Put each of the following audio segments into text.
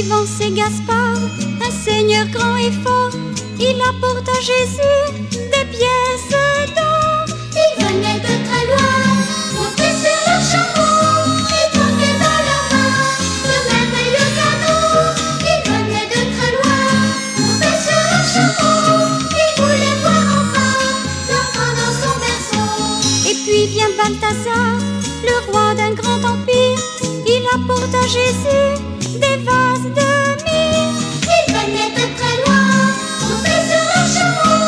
suivant c'est Gaspard, un seigneur grand et fort. Il apporte à Jésus des pièces d'or. Ils venaient de très loin, montés sur leur chameau, et portaient dans leurs mains de merveilleux cadeaux. Ils venaient de très loin, montés sur leur chameau, ils voulaient voir enfin l'enfant dans son berceau. Et puis vient Balthazar, le roi d'un grand empire. Il apporte à Jésus des vases de myrrhe. Ils venaient de très loin, montés sur leur chameau,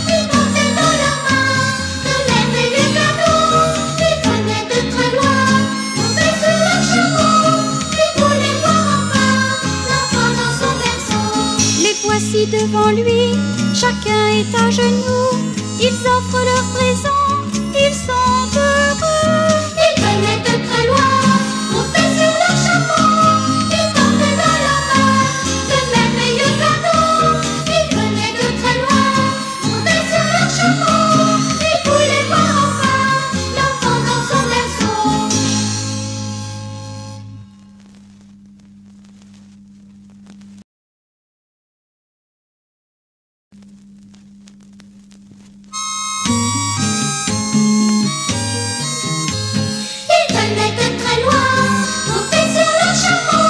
ils portaient dans leurs mains de merveilleux cadeaux. Ils venaient de très loin, montés sur leur chameau, ils voulaient voir enfin l'enfant dans son berceau. Les voici devant lui, chacun est à genoux. Ils offrent leurs présents, ils sont heureux. Ils venaient de très loin, montés sur leur chameau, ils portaient dans leurs mains de merveilleux cadeaux. Ils venaient de très loin, montés sur leur chameau, ils voulaient voir enfin l'enfant dans son berceau. Ils venaient de très loin, montés sur leur chameau,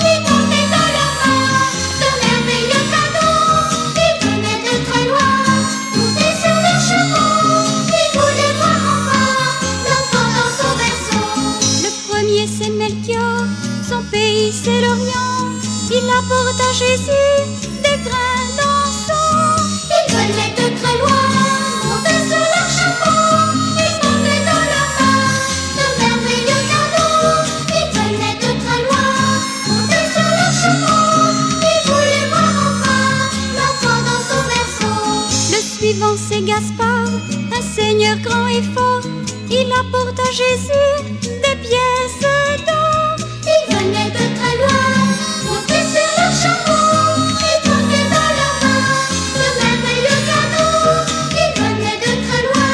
ils portaient dans leurs mains de merveilleux cadeaux. Ils venaient de très loin, montés sur leur chameau, ils voulaient voir enfin l'enfant dans son berceau. Le premier c'est Melchior, son pays c'est l'Orient. Il apporte à Jésus des grains d'encens. Ils venaient de très loin, montés sur leur chameau, ils portaient dans leurs mains de merveilleux cadeaux. Ils venaient de très loin, montés sur leur chameau, ils voulaient voir enfin l'enfant dans son berceau. Le suivant c'est Gaspard, un seigneur grand et fort. Il apporte à Jésus des pièces d'or. Ils venaient de très loin, montés sur leur chameau, ils portaient dans leurs mains de merveilleux cadeaux. Ils venaient de très loin,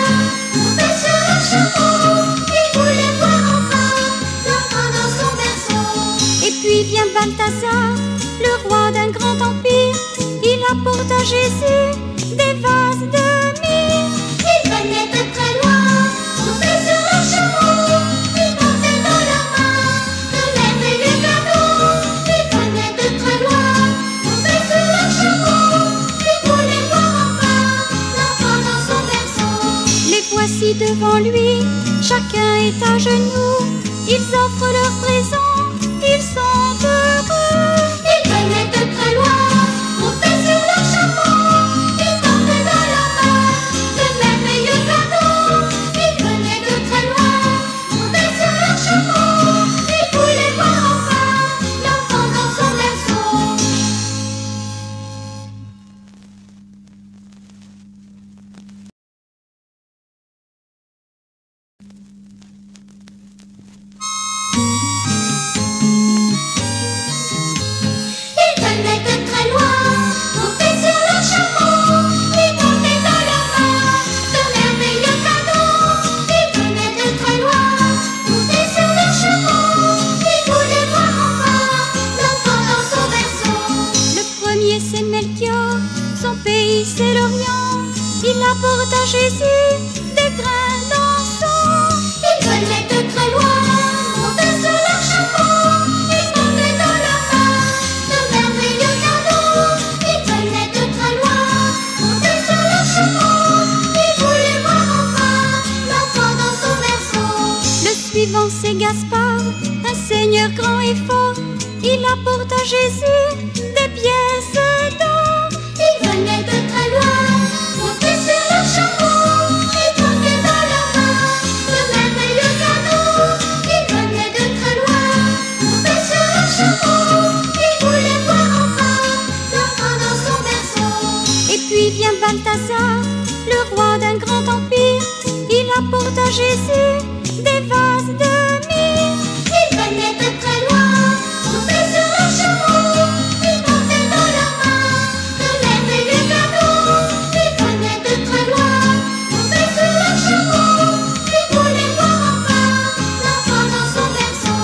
montés sur leur chameau, ils voulaient voir enfin l'enfant dans son berceau. Et puis vient Balthazar, le roi d'un grand empire. Il apporte à Jésus des vases de myrrhe. Ils venaient de très loin, montés sur leur chameau, ils portaient dans leurs mains de merveilleux cadeaux. Ils venaient de très loin, montés sur leur chameau, ils voulaient voir enfin l'enfant dans son berceau. Les voici devant lui, chacun est à genoux. Ils offrent leurs présents, ils sont heureux. Ils venaient de très loin, montés sur leur chameau, ils portaient dans leurs mains de merveilleux cadeaux. Ils venaient de très loin, montés sur leur chameau, ils voulaient voir enfin l'enfant dans son berceau. Ils venaient de très loin, montés sur leur chameau, ils portaient dans leurs mains de merveilleux cadeaux. Ils venaient de très loin, montés sur leur chameau, ils voulaient voir enfin l'enfant dans son berceau. Le premier c'est Melchior, son pays c'est l'Orient. Il apporte à Jésus des grains d'encens. Ils venaient de très loin, montés sur leur chameau, ils portaient dans leurs mains de merveilleux cadeaux. Ils venaient de très loin, montés sur leur chameau, ils voulaient voir enfin l'enfant dans son berceau. Le suivant c'est Gaspard, un seigneur grand et fort. Il apporte à Jésus des pièces d'or. Ils venaient de très loin, montés sur leur chameau, ils portaient dans leurs mains de merveilleux cadeaux. Ils venaient de très loin, montés sur leur chameau, ils voulaient voir enfin l'enfant dans son berceau. Et puis vient Balthazar, le roi d'un grand empire. Il apporte à Jésus des vases de myrrhe. Ils venaient de très loin, montés sur leur chameau, ils portaient dans leurs mains de merveilleux cadeaux. Ils venaient de très loin, montés sur leur chameau, ils voulaient voir enfin l'enfant dans son berceau.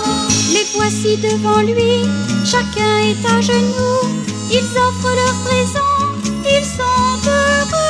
Les voici devant lui, lui, chacun est à genoux. Ils offrent leurs présents, ils sont heureux.